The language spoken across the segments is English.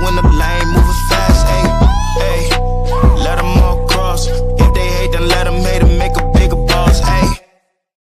in the lane, moving fast, hey. Let them all cross. If they hate, then let them hate and make a bigger boss, hey.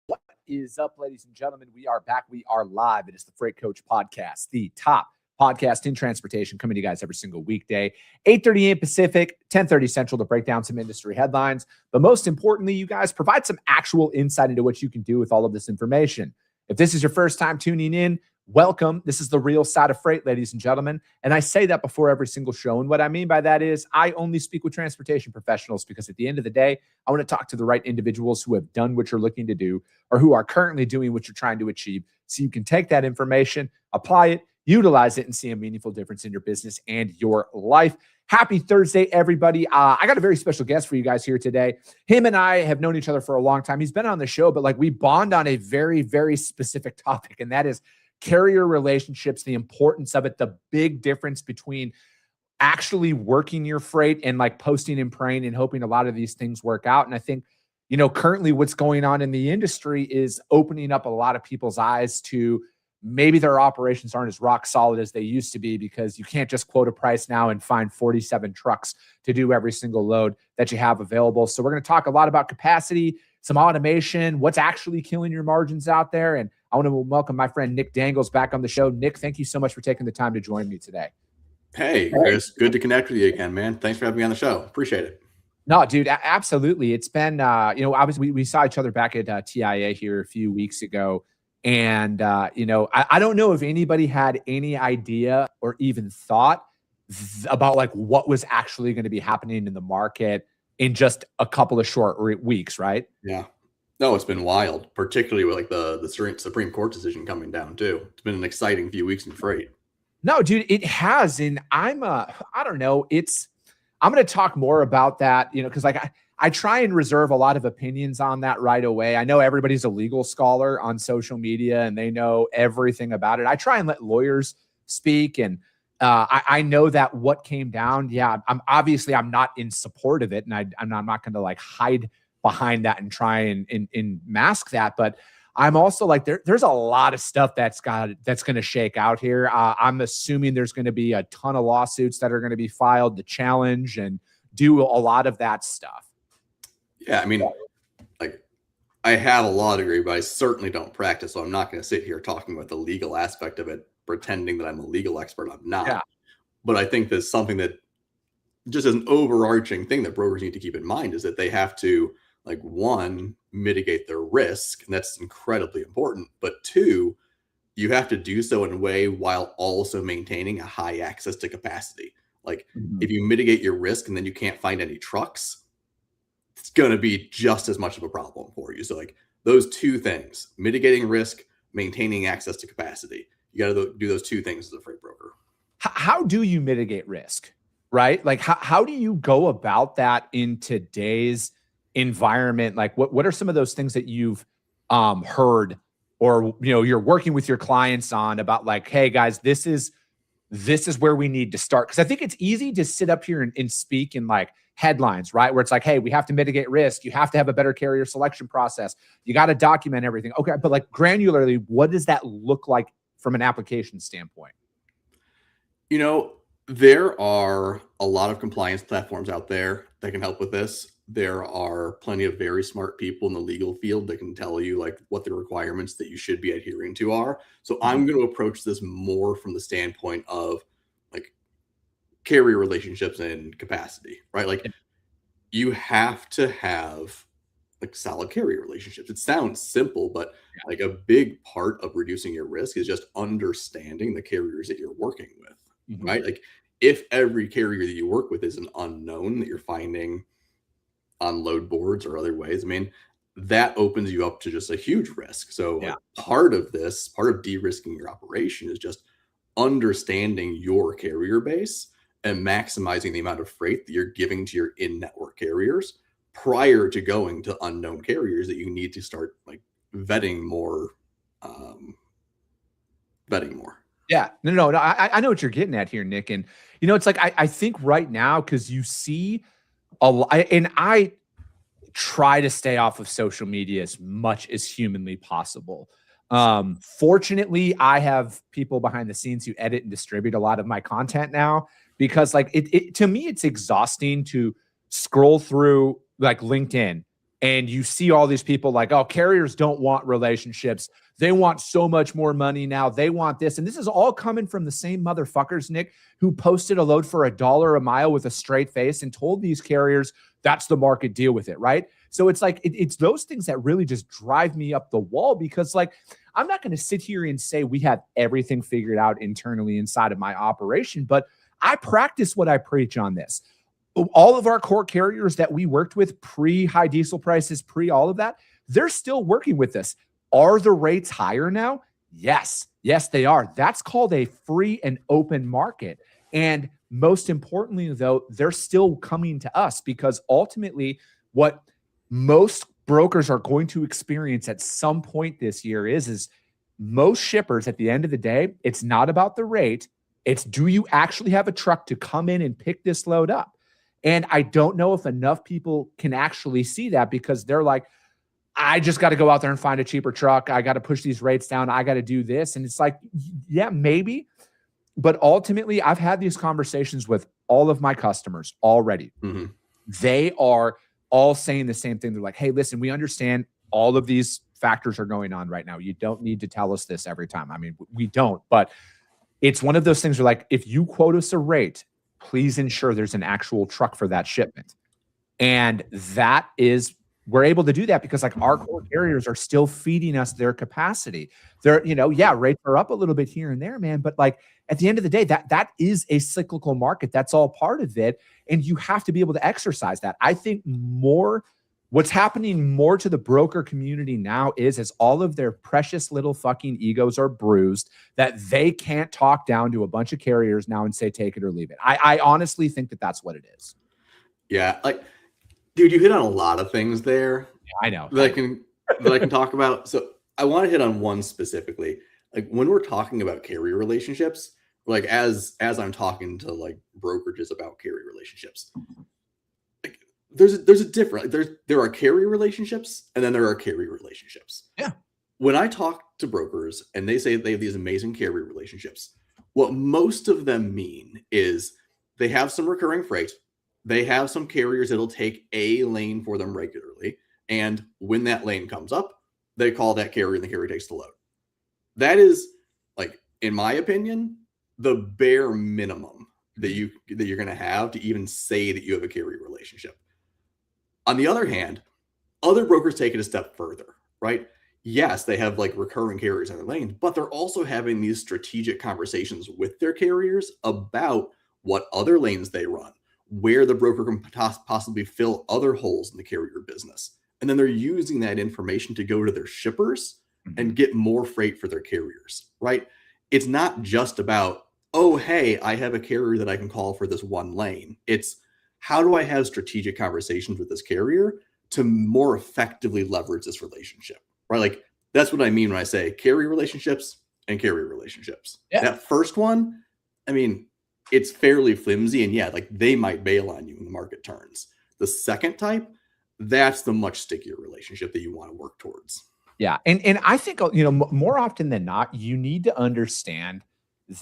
What is up, ladies and gentlemen? We are back. We are live. It is the Freight Coach Podcast, the top podcast in transportation, coming to you guys every single weekday, 8:30 a.m. Pacific, 10:30 Central, to break down some industry headlines. But most importantly, you guys provide some actual insight into what you can do with all of this information. If this is your first time tuning in, welcome. This is the real side of freight, ladies and gentlemen. And I say that before every single show. And what I mean by that is I only speak with transportation professionals, because at the end of the day, I want to talk to the right individuals who have done what you're looking to do, or who are currently doing what you're trying to achieve, so you can take that information, apply it, utilize it, and see a meaningful difference in your business and your life. Happy Thursday, everybody. I got a very special guest for you guys here today. Him and I have known each other for a long time. He's been on the show, but we bond on a very, very specific topic, and that is carrier relationships, the importance of it, the big difference between actually working your freight and posting and praying and hoping a lot of these things work out. And I think, currently what's going on in the industry is opening up a lot of people's eyes to maybe their operations aren't as rock solid as they used to be, because you can't just quote a price now and find 47 trucks to do every single load that you have available. So we're going to talk a lot about capacity, some automation, what's actually killing your margins out there. And I want to welcome my friend Nick Dangles back on the show. Nick, thank you so much for taking the time to join me today. Hey, Chris, good to connect with you again, man. Thanks for having me on the show. Appreciate it. No, dude, absolutely. It's been, obviously we saw each other back at TIA here a few weeks ago. And, I don't know if anybody had any idea or even thought about what was actually going to be happening in the market in just a couple of short weeks, right? Yeah. No, it's been wild, particularly with the Supreme Court decision coming down too. It's been an exciting few weeks in freight. No, dude, it has. And I don't know. I'm going to talk more about that, because I try and reserve a lot of opinions on that right away. I know everybody's a legal scholar on social media and they know everything about it. I try and let lawyers speak. And I know that what came down, I'm not in support of it. And I'm not going to hide behind that and try and mask that. But I'm also there's a lot of stuff that's going to shake out here. I'm assuming there's going to be a ton of lawsuits that are going to be filed to challenge and do a lot of that stuff. Yeah, I mean, I have a law degree, but I certainly don't practice. So I'm not going to sit here talking about the legal aspect of it, pretending that I'm a legal expert. I'm not. Yeah. But I think there's something that just as an overarching thing that brokers need to keep in mind is that they have to, one, mitigate their risk. And that's incredibly important. But two, you have to do so in a way while also maintaining a high access to capacity. If you mitigate your risk and then you can't find any trucks, it's going to be just as much of a problem for you. So those two things, mitigating risk, maintaining access to capacity, you got to do those two things as a freight broker. How do you mitigate risk, right? How do you go about that in today's environment? What are some of those things that you've heard or, you're working with your clients on about hey guys, this is where we need to start? Because I think it's easy to sit up here and speak in headlines, right? Where it's hey, we have to mitigate risk. You have to have a better carrier selection process. You got to document everything. Okay. But granularly, what does that look like from an application standpoint? There are a lot of compliance platforms out there that can help with this. There are plenty of very smart people in the legal field that can tell you what the requirements that you should be adhering to are. So I'm going to approach this more from the standpoint of carrier relationships and capacity, right? You have to have solid carrier relationships. It sounds simple, but a big part of reducing your risk is just understanding the carriers that you're working with, right? If every carrier that you work with is an unknown that you're finding on load boards or other ways, that opens you up to just a huge risk. So part of de-risking your operation is just understanding your carrier base and maximizing the amount of freight that you're giving to your in-network carriers prior to going to unknown carriers that you need to start vetting more. Yeah, no, I know what you're getting at here, Nick. And, it's I think right now, because you see a lot, and I try to stay off of social media as much as humanly possible. Fortunately, I have people behind the scenes who edit and distribute a lot of my content now, because like it to me, it's exhausting to scroll through like LinkedIn and you see all these people like, oh, carriers don't want relationships. They want so much more money now. They want this. And this is all coming from the same motherfuckers, Nick, who posted a load for $1 a mile with a straight face and told these carriers that's the market, deal with it, right? So it's like, it's those things that really just drive me up the wall, because like, I'm not going to sit here and say we have everything figured out internally inside of my operation, but I practice what I preach on this. All of our core carriers that we worked with pre-high diesel prices, pre all of that, they're still working with us. Are the rates higher now? Yes. Yes, they are. That's called a free and open market. And most importantly, though, they're still coming to us, because ultimately what most brokers are going to experience at some point this year is most shippers at the end of the day, it's not about the rate. It's, do you actually have a truck to come in and pick this load up? And I don't know if enough people can actually see that, because they're like, I just got to go out there and find a cheaper truck. I got to push these rates down. I got to do this. And it's like, yeah, maybe. But ultimately, I've had these conversations with all of my customers already. Mm-hmm. They are all saying the same thing. They're like, hey, listen, we understand all of these factors are going on right now. You don't need to tell us this every time. I mean, we don't, but it's one of those things where like, if you quote us a rate, please ensure there's an actual truck for that shipment. And that is, we're able to do that because like our core carriers are still feeding us their capacity. They're, yeah, rates are up a little bit here and there, man. But like at the end of the day, that is a cyclical market. That's all part of it. And you have to be able to exercise that. I think what's happening more to the broker community now is as all of their precious little fucking egos are bruised, that they can't talk down to a bunch of carriers now and say, take it or leave it. I honestly think that that's what it is. Yeah. Like, dude, you hit on a lot of things there. Yeah, I know. That I can talk about. So I want to hit on one specifically. Like when we're talking about carrier relationships, like as I'm talking to like brokerages about carrier relationships, like there's a difference. There are carrier relationships and then there are carrier relationships. Yeah. When I talk to brokers and they say they have these amazing carrier relationships, what most of them mean is they have some recurring freight. They have some carriers that'll take a lane for them regularly. And when that lane comes up, they call that carrier and the carrier takes the load. That is, like, in my opinion, the bare minimum that you're going to have to even say that you have a carrier relationship. On the other hand, other brokers take it a step further, right? Yes, they have like recurring carriers in their lanes, but they're also having these strategic conversations with their carriers about what other lanes they run, where the broker can possibly fill other holes in the carrier business. And then they're using that information to go to their shippers and get more freight for their carriers, right? It's not just about, oh, hey, I have a carrier that I can call for this one lane. It's how do I have strategic conversations with this carrier to more effectively leverage this relationship, right? Like that's what I mean when I say carrier relationships and carrier relationships. Yeah. That first one, I mean, it's fairly flimsy and yeah, like they might bail on you when the market turns. The second type, that's the much stickier relationship that you want to work towards. Yeah. And I think, more often than not, you need to understand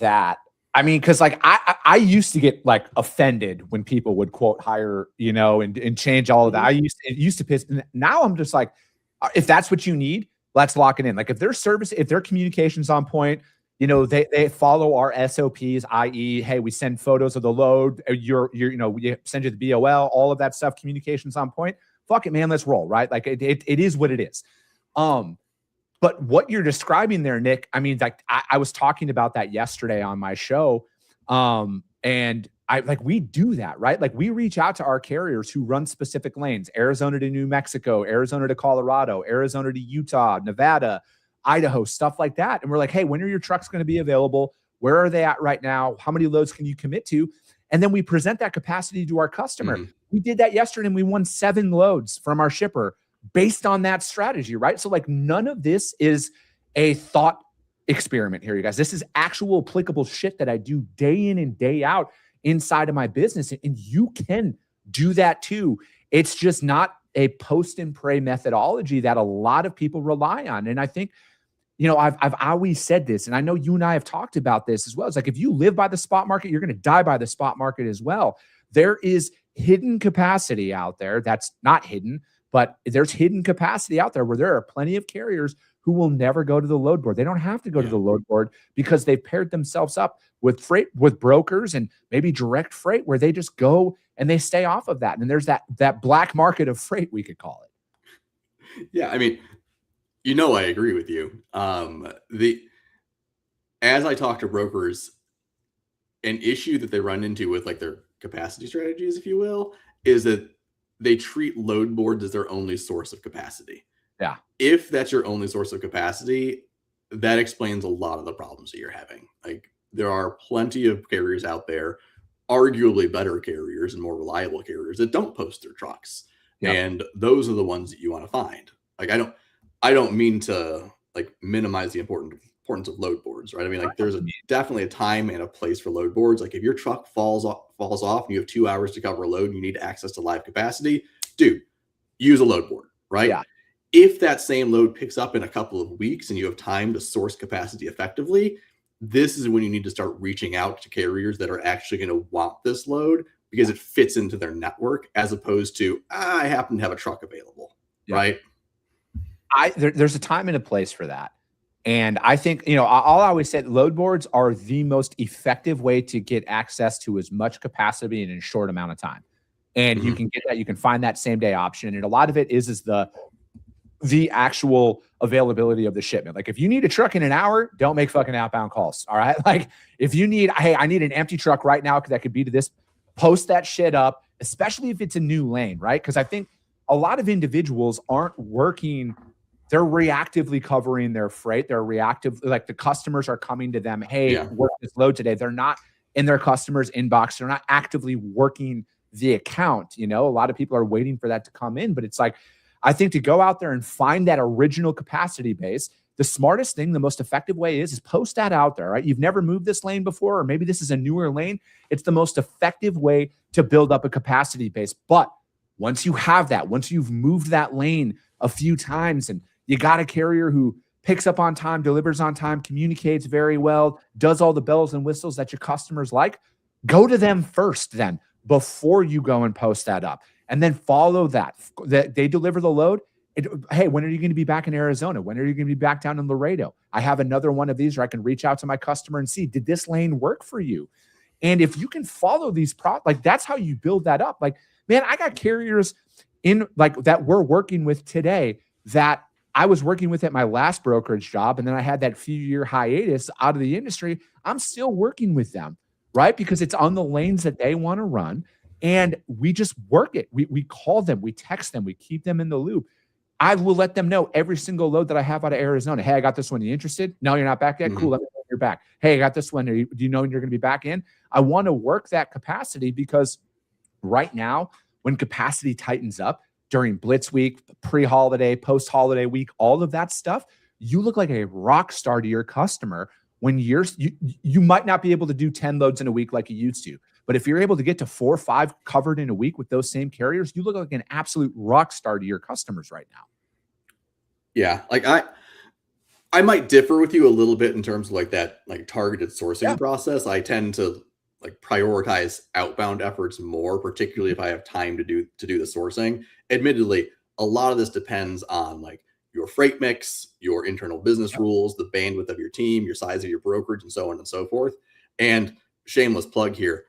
that, I mean, cause like I used to get like offended when people would quote higher, and change all of that. It used to piss. Now I'm just like, if that's what you need, let's lock it in. Like if their service, if their communication's on point, they follow our SOPs, i.e., hey, we send photos of the load. We send you the BOL, all of that stuff. Communication's on point. Fuck it, man. Let's roll, right? Like it is what it is. But what you're describing there, Nick, I mean, like I was talking about that yesterday on my show. And we do that, right? Like we reach out to our carriers who run specific lanes, Arizona to New Mexico, Arizona to Colorado, Arizona to Utah, Nevada, Idaho, stuff like that. And we're like, hey, when are your trucks going to be available? Where are they at right now? How many loads can you commit to? And then we present that capacity to our customer. Mm-hmm. We did that yesterday and we won 7 loads from our shipper based on that strategy, right? So like none of this is a thought experiment here, you guys. This is actual applicable shit that I do day in and day out inside of my business. And you can do that too. It's just not a post and pray methodology that a lot of people rely on. And I think I've always said this, and I know you and I have talked about this as well. It's like, if you live by the spot market, you're going to die by the spot market as well. There is hidden capacity out there that's not hidden, but there's hidden capacity out there where there are plenty of carriers who will never go to the load board. They don't have to go to the load board because they've paired themselves up with brokers and maybe direct freight, where they just go and they stay off of that. And there's that black market of freight, we could call it. Yeah, I mean, I agree with you. As I talk to brokers, an issue that they run into with like their capacity strategies, if you will, is that they treat load boards as their only source of capacity. Yeah. If that's your only source of capacity, that explains a lot of the problems that you're having. Like, there are plenty of carriers out there, arguably better carriers and more reliable carriers, that don't post their trucks. Yeah. And those are the ones that you want to find. Like, I don't mean to like minimize the importance of load boards, right? I mean, like, there's definitely a time and a place for load boards. Like, if your truck falls off and you have 2 hours to cover a load and you need access to live capacity, dude, use a load board, right? Yeah. If that same load picks up in a couple of weeks and you have time to source capacity effectively, this is when you need to start reaching out to carriers that are actually going to want this load because it fits into their network, as opposed to, I happen to have a truck available, right? There's a time and a place for that. And I think, I'll always say load boards are the most effective way to get access to as much capacity in a short amount of time. And you can get that, you can find that same day option. And a lot of it is the actual availability of the shipment. Like, if you need a truck in an hour, don't make fucking outbound calls. All right. Like, if you need, hey, I need an empty truck right now that could be to this, post that shit up, especially if it's a new lane, right? Because I think a lot of individuals aren't working. They're reactively covering their freight. They're reactive. Like, the customers are coming to them. Hey, work this load today. They're not in their customer's inbox. They're not actively working the account. A lot of people are waiting for that to come in, but it's like, I think to go out there and find that original capacity base, the smartest thing, the most effective way is post that out there, right? You've never moved this lane before, or maybe this is a newer lane. It's the most effective way to build up a capacity base. But once you have that, once you've moved that lane a few times and you got a carrier who picks up on time, delivers on time, communicates very well, does all the bells and whistles that your customers like, go to them first then before you go and post that up. And then follow that they deliver the load. Hey, when are you going to be back in Arizona? When are you going to be back down in Laredo? I have another one of these where I can reach out to my customer and see, did this lane work for you? And if you can follow these like, that's how you build that up. Like, man, I got carriers in like that we're working with today that I was working with at my last brokerage job. And then I had that few-year hiatus out of the industry. I'm still working with them, right? Because it's on the lanes that they want to run. And we just work it. We call them, we text them, we keep them in the loop. I will let them know every single load that I have out of Arizona. Hey, I got this one. You interested? No, you're not back yet? Cool. Let me know when you're back. Hey, I got this one. Do you know when you're going to be back in? I want to work that capacity, because right now, when capacity tightens up during Blitz week, pre-holiday, post-holiday week, all of that stuff, you look like a rock star to your customer when you might not be able to do 10 loads in a week like you used to. But if you're able to get to 4 or 5 covered in a week with those same carriers, you look like an absolute rock star to your customers right now. Yeah. Like I might differ with you a little bit in terms of like that, like targeted sourcing process. I tend to like prioritize outbound efforts more, particularly if I have time to do the sourcing. Admittedly, a lot of this depends on like your freight mix, your internal business rules, the bandwidth of your team, your size of your brokerage, and so on and so forth. And shameless plug here,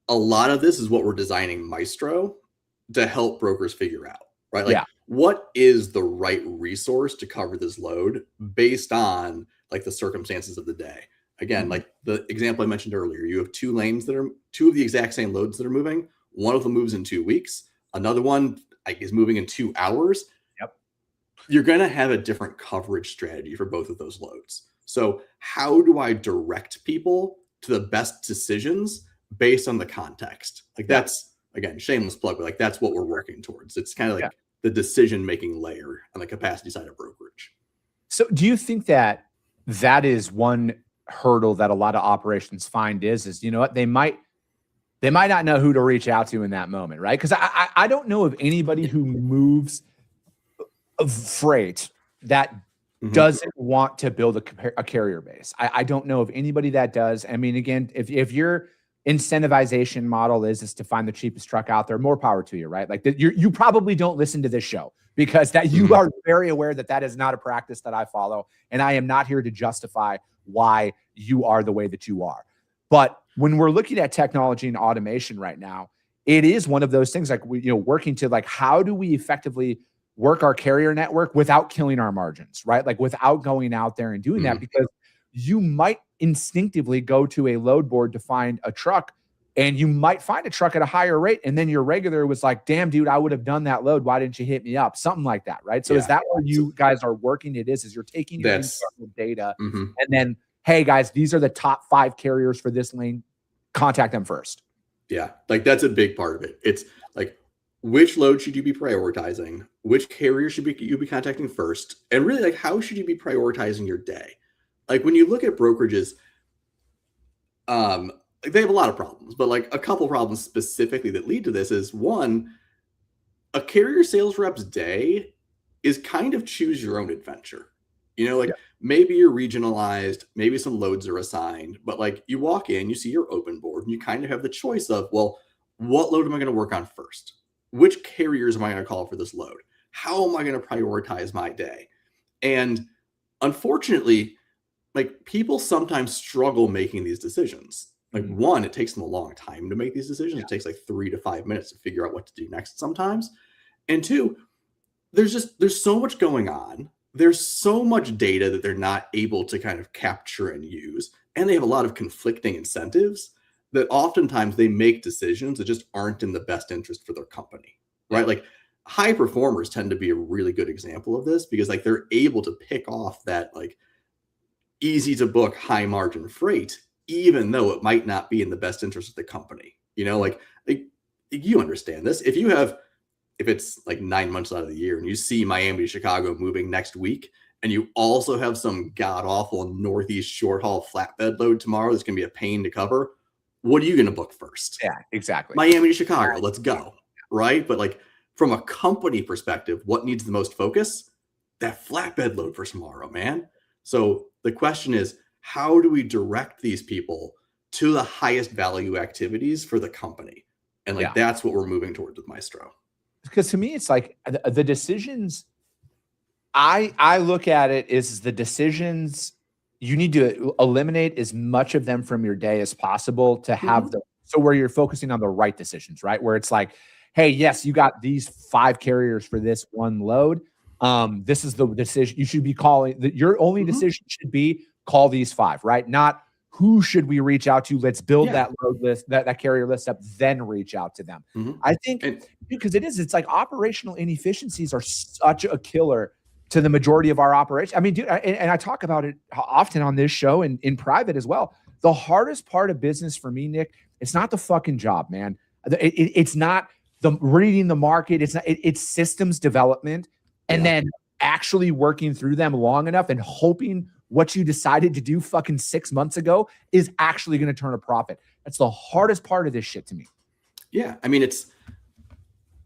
a lot of this is what we're designing Maestro to help brokers figure out, right? Like, what is the right resource to cover this load based on like the circumstances of the day? Again, like the example I mentioned earlier, you have 2 lanes that are 2 of the exact same loads that are moving. One of them moves in 2 weeks. Another one is moving in 2 hours. You're going to have a different coverage strategy for both of those loads. So how do I direct people to the best decisions based on the context? Like, that's, again, shameless plug, but like that's what we're working towards. It's kind of like the decision-making layer on the capacity side of brokerage. So do you think that is one hurdle that a lot of operations find is, you know what, they might not know who to reach out to in that moment, right? Because I don't know of anybody who moves freight that doesn't want to build a carrier base. I don't know of anybody that does. I mean, again, if your incentivization model is to find the cheapest truck out there, more power to you, right? Like you probably don't listen to this show because that you are very aware that is not a practice that I follow. And I am not here to justify why you are the way that you are. But when we're looking at technology and automation right now, it is one of those things like working to like, how do we effectively work our carrier network without killing our margins, right? Like without going out there and doing that, because you might instinctively go to a load board to find a truck and you might find a truck at a higher rate. And then your regular was like, damn, dude, I would have done that load. Why didn't you hit me up? Something like that, right? So is that where you guys are working? It is you're taking your internal data and then, hey guys, these are the top 5 carriers for this lane. Contact them first. Yeah. Like that's a big part of it. It's like, which load should you be prioritizing? Which carrier should you be contacting first? And really, like, how should you be prioritizing your day? Like when you look at brokerages, they have a lot of problems, but like a couple problems specifically that lead to this is one, a carrier sales rep's day is kind of choose your own adventure. Maybe you're regionalized, maybe some loads are assigned, but like you walk in, you see your open board and you kind of have the choice of, well, what load am I going to work on first? Which carriers am I going to call for this load? How am I going to prioritize my day? And unfortunately, like people sometimes struggle making these decisions. Like one, it takes them a long time to make these decisions. It takes like 3 to 5 minutes to figure out what to do next sometimes. And two, there's so much going on. There's so much data that they're not able to kind of capture and use. And they have a lot of conflicting incentives that oftentimes they make decisions that just aren't in the best interest for their company, right? Like high performers tend to be a really good example of this because like they're able to pick off that like easy to book high margin freight, even though it might not be in the best interest of the company. Like you understand this. If it's like 9 months out of the year and you see Miami to Chicago moving next week, and you also have some god awful Northeast short haul flatbed load tomorrow that's going to be a pain to cover, what are you going to book first? Yeah, exactly. Miami to Chicago, let's go. Right. But like from a company perspective, what needs the most focus? That flatbed load for tomorrow, man. So the question is, how do we direct these people to the highest value activities for the company? And like, that's what we're moving towards with Maestro. Because to me, it's like the decisions I look at it is the decisions you need to eliminate as much of them from your day as possible to have so where you're focusing on the right decisions, right? Where it's like, hey, yes, you got these 5 carriers for this one load. This is the decision you should be calling. Your only decision should be call these 5, right? Not who should we reach out to? Let's build that load list, that carrier list up, then reach out to them. I think because it's like operational inefficiencies are such a killer to the majority of our operation. I mean, dude, and I talk about it often on this show and in private as well. The hardest part of business for me, Nick, it's not the fucking job, man. It's not the reading the market. It's not. It's systems development, and then actually working through them long enough and hoping what you decided to do fucking 6 months ago is actually going to turn a profit. That's the hardest part of this shit to me. Yeah, I mean,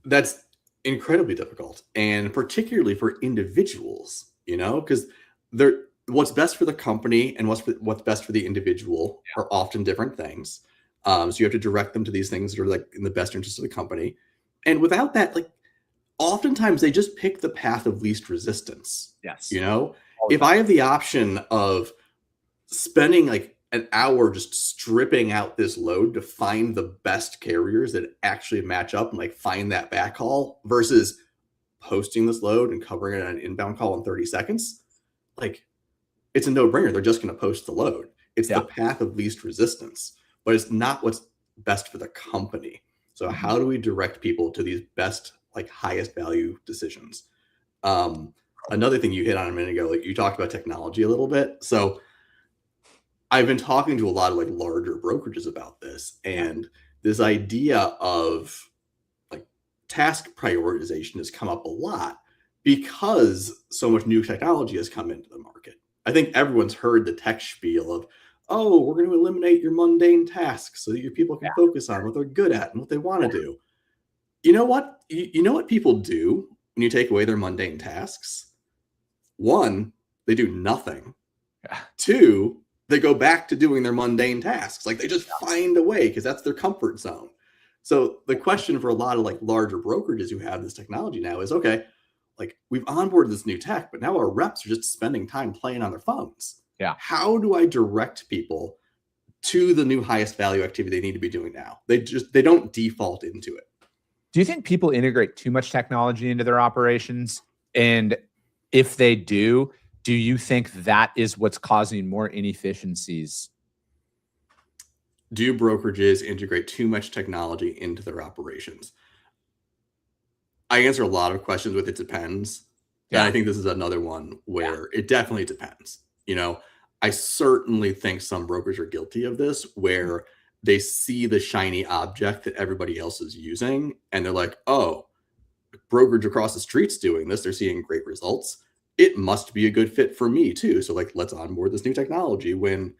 that's incredibly difficult, and particularly for individuals, because what's best for the company and what's best for the individual are often different things. So you have to direct them to these things that are like in the best interest of the company. And without that, like oftentimes they just pick the path of least resistance. Yes. If I have the option of spending like an hour just stripping out this load to find the best carriers that actually match up and like find that backhaul versus posting this load and covering it on an inbound call in 30 seconds, like it's a no-brainer. They're just going to post the load. It's the path of least resistance, but it's not what's best for the company. So how do we direct people to these best, like highest value decisions? Another thing you hit on a minute ago, like you talked about technology a little bit. So I've been talking to a lot of like larger brokerages about this, and this idea of like task prioritization has come up a lot because so much new technology has come into the market. I think everyone's heard the tech spiel of, oh, we're going to eliminate your mundane tasks so that your people can focus on what they're good at and what they want to do. You know what? You know what people do when you take away their mundane tasks? One, they do nothing. Yeah. 2, they go back to doing their mundane tasks. Like they just find a way because that's their comfort zone. So the question for a lot of like larger brokerages who have this technology now is, okay, like we've onboarded this new tech, but now our reps are just spending time playing on their phones. Yeah. How do I direct people to the new highest value activity they need to be doing now? They don't default into it. Do you think people integrate too much technology into their operations? And if they do you think that is what's causing more inefficiencies? Do brokerages integrate too much technology into their operations? I answer a lot of questions with it depends. Yeah. And I think this is another one where it definitely depends. You know, I certainly think some brokers are guilty of this, where they see the shiny object that everybody else is using and they're like, oh, brokerage across the street's doing this. They're seeing great results. It must be a good fit for me too. So like, let's onboard this new technology, when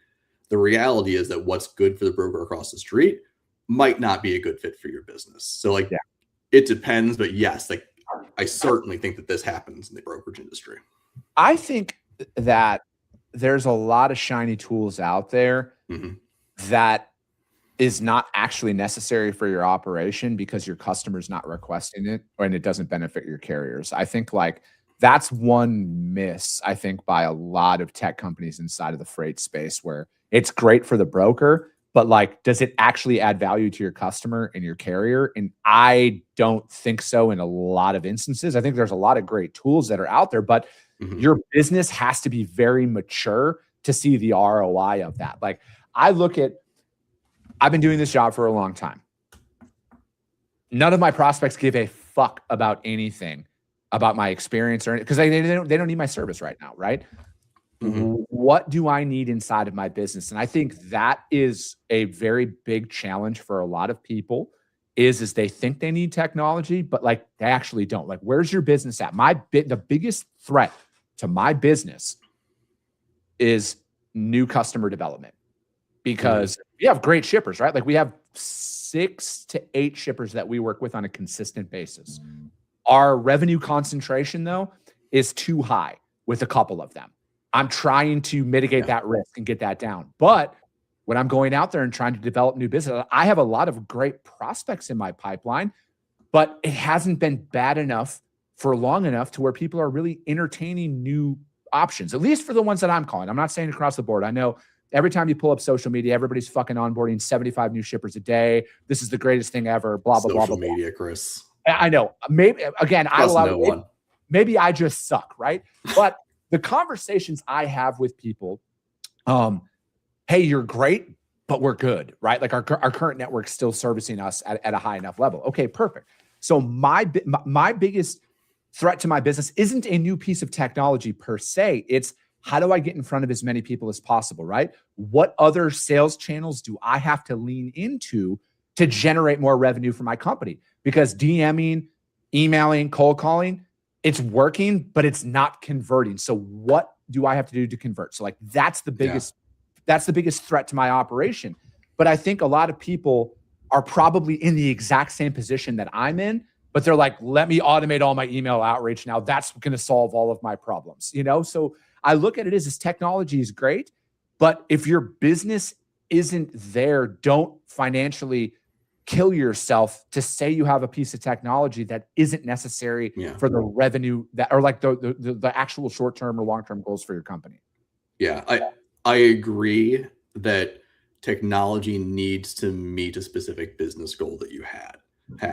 the reality is that what's good for the broker across the street might not be a good fit for your business. So like, it depends, but yes, like I certainly think that this happens in the brokerage industry. I think that there's a lot of shiny tools out there that is not actually necessary for your operation because your customer's not requesting it, and it doesn't benefit your carriers. I think like that's one miss, I think, by a lot of tech companies inside of the freight space, where it's great for the broker, but like, does it actually add value to your customer and your carrier? And I don't think so in a lot of instances. I think there's a lot of great tools that are out there, but your business has to be very mature to see the ROI of that. Like I've been doing this job for a long time. None of my prospects give a fuck about anything about my experience or because they don't need my service right now, right? What do I need inside of my business? And I think that is a very big challenge for a lot of people is they think they need technology, but like they actually don't. Like, where's your business at? The biggest threat to my business is new customer development, because we have great shippers, right? Like we have 6 to 8 shippers that we work with on a consistent basis. Our revenue concentration, though, is too high with a couple of them. I'm trying to mitigate that risk and get that down. But when I'm going out there and trying to develop new business, I have a lot of great prospects in my pipeline, but it hasn't been bad enough for long enough to where people are really entertaining new options, at least for the ones that I'm calling. I'm not saying across the board. I know every time you pull up social media, everybody's fucking onboarding 75 new shippers a day. This is the greatest thing ever, blah, blah, blah, blah. Social media, Chris. I know. Maybe, again, maybe I just suck, right? But the conversations I have with people, hey, you're great, but we're good, right? Like our current network's still servicing us at a high enough level. Okay, perfect. So my biggest threat to my business isn't a new piece of technology per se. It's how do I get in front of as many people as possible, right? What other sales channels do I have to lean into to generate more revenue for my company? Because DMing, emailing, cold calling, it's working, but it's not converting. So what do I have to do to convert? So like that's the biggest threat to my operation. But I think a lot of people are probably in the exact same position that I'm in, but they're like, let me automate all my email outreach now. That's going to solve all of my problems, you know? So I look at it as this technology is great, but if your business isn't there, don't financially kill yourself to say you have a piece of technology that isn't necessary for the revenue that, or like the actual short-term or long-term goals for your company. Yeah, I agree that technology needs to meet a specific business goal that you have.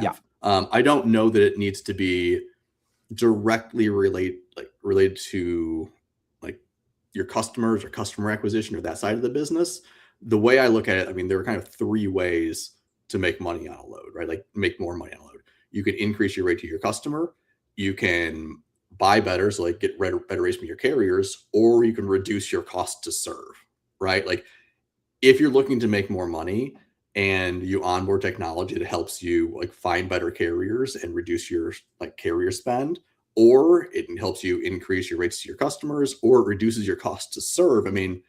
Yeah. I don't know that it needs to be directly related to like your customers or customer acquisition or that side of the business. The way I look at it, I mean, there are kind of 3 ways to make money on a load, right? Like make more money on a load. You can increase your rate to your customer. You can buy better, so like get better rates from your carriers, or you can reduce your cost to serve, right? Like if you're looking to make more money and you onboard technology that helps you like find better carriers and reduce your like carrier spend, or it helps you increase your rates to your customers, or it reduces your cost to serve. I mean,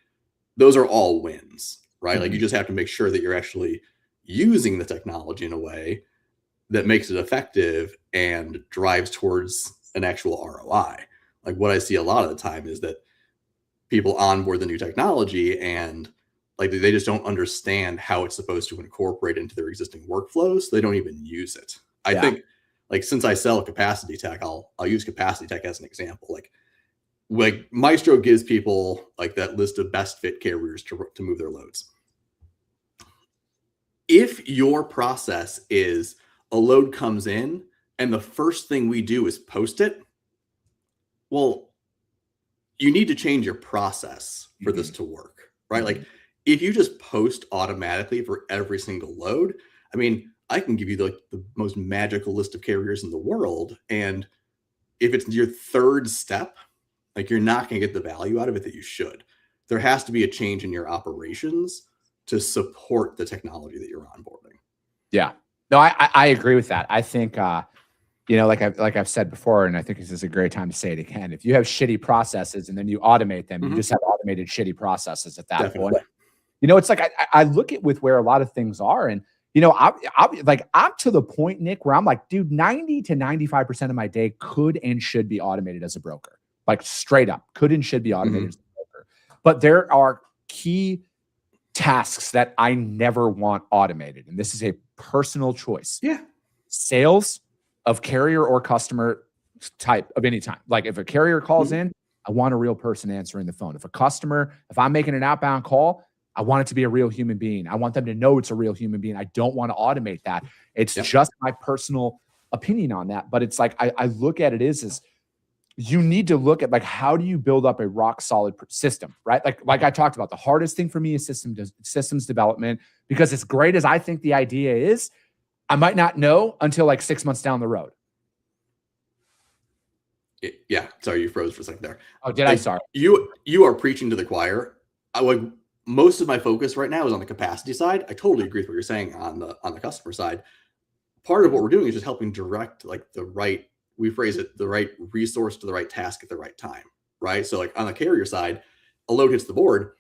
those are all wins, right? Like you just have to make sure that you're actually using the technology in a way that makes it effective and drives towards an actual ROI. Like what I see a lot of the time is that people onboard the new technology and like they just don't understand how it's supposed to incorporate into their existing workflows. So they don't even use it. I think like since I sell capacity tech, I'll use capacity tech as an example. Like Maestro gives people like that list of best fit carriers to move their loads. If your process is a load comes in and the first thing we do is post it, well, you need to change your process for this to work, right? Like if you just post automatically for every single load, I mean, I can give you the most magical list of carriers in the world. And if it's your third step, like you're not going to get the value out of it that you should. There has to be a change in your operations to support the technology that you're onboarding. Yeah, no, I agree with that. I think, like I've said before, and I think this is a great time to say it again. If you have shitty processes and then you automate them, you just have automated shitty processes at that point. It's like I look at with where a lot of things are, and I'm to the point, Nick, where I'm like, dude, 90 to 95% of my day could and should be automated as a broker. Like straight up, could and should be automated as a broker. But there are key tasks that I never want automated. And this is a personal choice. Yeah. Sales of carrier or customer type of any time. Like if a carrier calls in, I want a real person answering the phone. If I'm making an outbound call, I want it to be a real human being. I want them to know it's a real human being. I don't want to automate that. It's just my personal opinion on that. But it's like, I look at it is you need to look at like, how do you build up a rock solid system, right? Like I talked about, the hardest thing for me is systems development, because as great as I think the idea is, I might not know until like 6 months down the road. Yeah. Sorry, you froze for a second there. Oh, did I? Sorry. You are preaching to the choir. Most of my focus right now is on the capacity side. I totally agree with what you're saying on the customer side. Part of what we're doing is just helping direct like the right resource to the right task at the right time, right? So like on the carrier side, a load hits the board,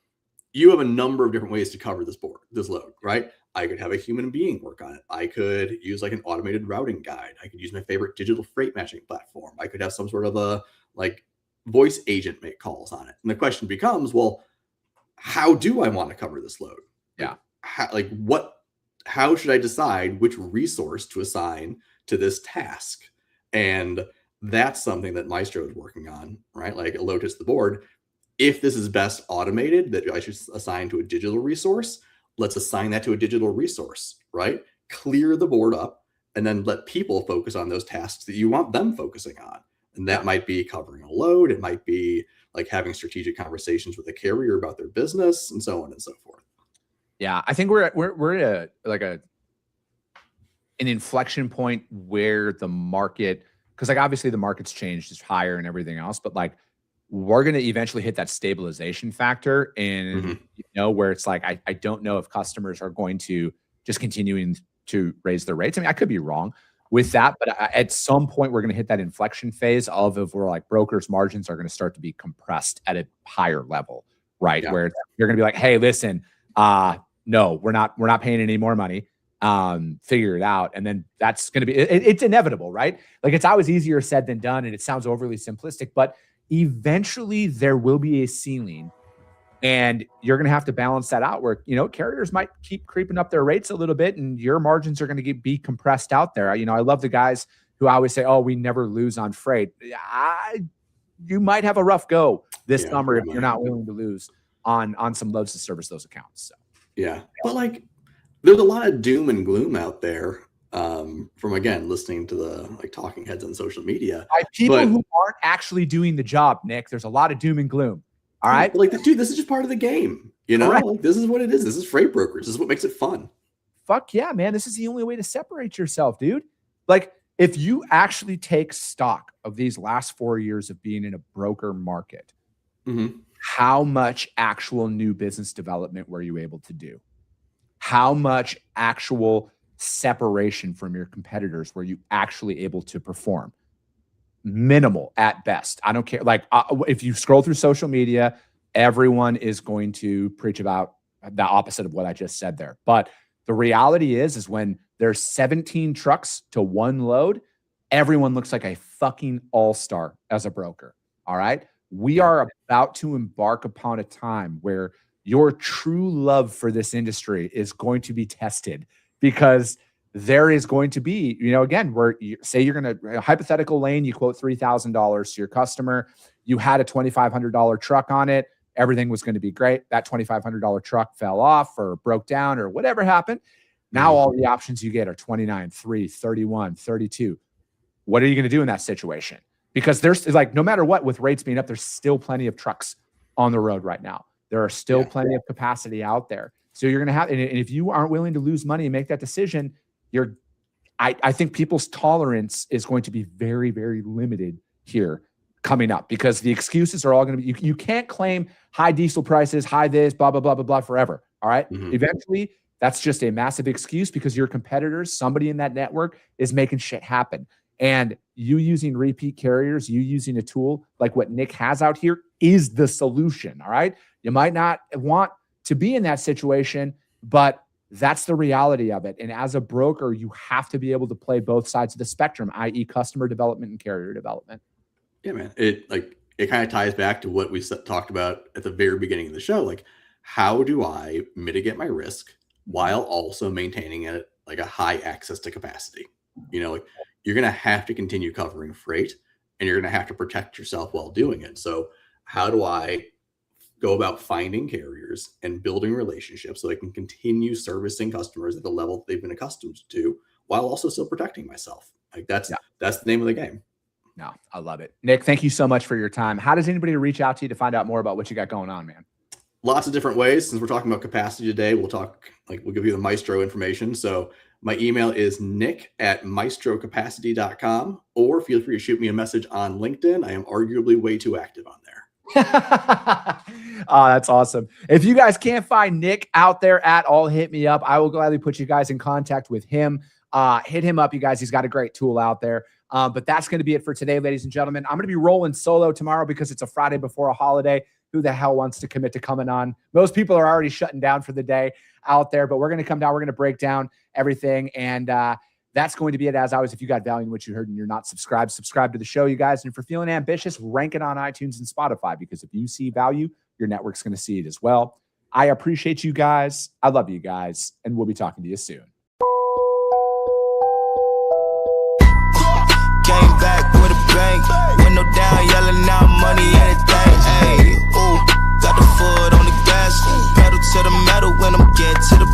you have a number of different ways to cover this load, right? I could have a human being work on it. I could use like an automated routing guide. I could use my favorite digital freight matching platform. I could have some sort of a like voice agent make calls on it. And the question becomes, well, how do I want to cover this load? Yeah. How should I decide which resource to assign to this task? And that's something that Maestro is working on, right? Like a load hits the board. If this is best automated, that I should assign to a digital resource, let's assign that to a digital resource, right? Clear the board up and then let people focus on those tasks that you want them focusing on. And that might be covering a load. It might be like having strategic conversations with a carrier about their business and so on and so forth. Yeah. I think we're at an inflection point where the market, because like obviously the market's changed, it's higher and everything else, but like we're going to eventually hit that stabilization factor, and where it's like I don't know if customers are going to just continuing to raise their rates. I mean, I could be wrong with that, but at some point we're going to hit that inflection phase of where like brokers' margins are going to start to be compressed at a higher level, right? Yeah. Where you're going to be like, hey, listen, no, we're not paying any more money. Figure it out. And then that's going to be, it's inevitable, right? Like it's always easier said than done. And it sounds overly simplistic, but eventually there will be a ceiling, and you're going to have to balance that out where, carriers might keep creeping up their rates a little bit and your margins are going to be compressed out there. I love the guys who always say, oh, we never lose on freight. You might have a rough go this summer if you're not willing to lose on some loads to service those accounts. So. Yeah. But like, there's a lot of doom and gloom out there from, again, listening to the like talking heads on social media. By people who aren't actually doing the job, Nick. There's a lot of doom and gloom. All right. Like, dude, this is just part of the game. Like, this is what it is. This is freight brokerage. This is what makes it fun. Fuck yeah, man. This is the only way to separate yourself, dude. Like, if you actually take stock of these last 4 years of being in a broker market, how much actual new business development were you able to do? How much actual separation from your competitors were you actually able to perform? Minimal at best. I don't care. Like if you scroll through social media, everyone is going to preach about the opposite of what I just said there. But the reality is when there's 17 trucks to one load, everyone looks like a fucking all-star as a broker. All right. we are about to embark upon a time where your true love for this industry is going to be tested, because there is going to be, again, where you say you're going to, hypothetical lane, you quote $3,000 to your customer, you had a $2,500 truck on it, everything was going to be great. That $2,500 truck fell off or broke down or whatever happened. Now all the options you get are 29, 3, 31, 32. What are you going to do in that situation? Because there's like, no matter what, with rates being up, there's still plenty of trucks on the road right now. There are still plenty of capacity out there. So you're going to have, and if you aren't willing to lose money and make that decision, I think people's tolerance is going to be very, very limited here coming up, because the excuses are all going to be, you can't claim high diesel prices, high this, blah, blah, blah, blah, blah, forever. All right. Eventually, that's just a massive excuse, because your competitors, somebody in that network is making shit happen. And you using repeat carriers, you using a tool like what Nick has out here is the solution. All right. You might not want to be in that situation, but that's the reality of it. And as a broker, you have to be able to play both sides of the spectrum, i.e. customer development and carrier development. Yeah, man. It kind of ties back to what we talked about at the very beginning of the show. Like, how do I mitigate my risk while also maintaining a high access to capacity? You're going to have to continue covering freight, and you're going to have to protect yourself while doing it. So how do I go about finding carriers and building relationships so I can continue servicing customers at the level they've been accustomed to, while also still protecting myself? Like that's the name of the game. No, I love it. Nick, thank you so much for your time. How does anybody reach out to you to find out more about what you got going on, man? Lots of different ways. Since we're talking about capacity today, we'll give you the Maestro information. So my email is nick@maestrocapacity.com, or feel free to shoot me a message on LinkedIn. I am arguably way too active on there. Oh, that's awesome. If you guys can't find Nick out there at all, hit me up. I will gladly put you guys in contact with him. Hit him up, you guys. He's got a great tool out there. But that's going to be it for today, ladies and gentlemen. I'm going to be rolling solo tomorrow because it's a Friday before a holiday. Who the hell wants to commit to coming on? Most people are already shutting down for the day out there, but we're going to come down. We're going to break down everything. And that's going to be it. As always, if you got value in what you heard and you're not subscribed, subscribe to the show, you guys. And if you're feeling ambitious, rank it on iTunes and Spotify, because if you see value, your network's going to see it as well. I appreciate you guys. I love you guys. And we'll be talking to you soon. Came back with a bang, window down, yelling out money, anything. Hey, ooh, got the foot on the gas, pedal to the metal when I'm getting to the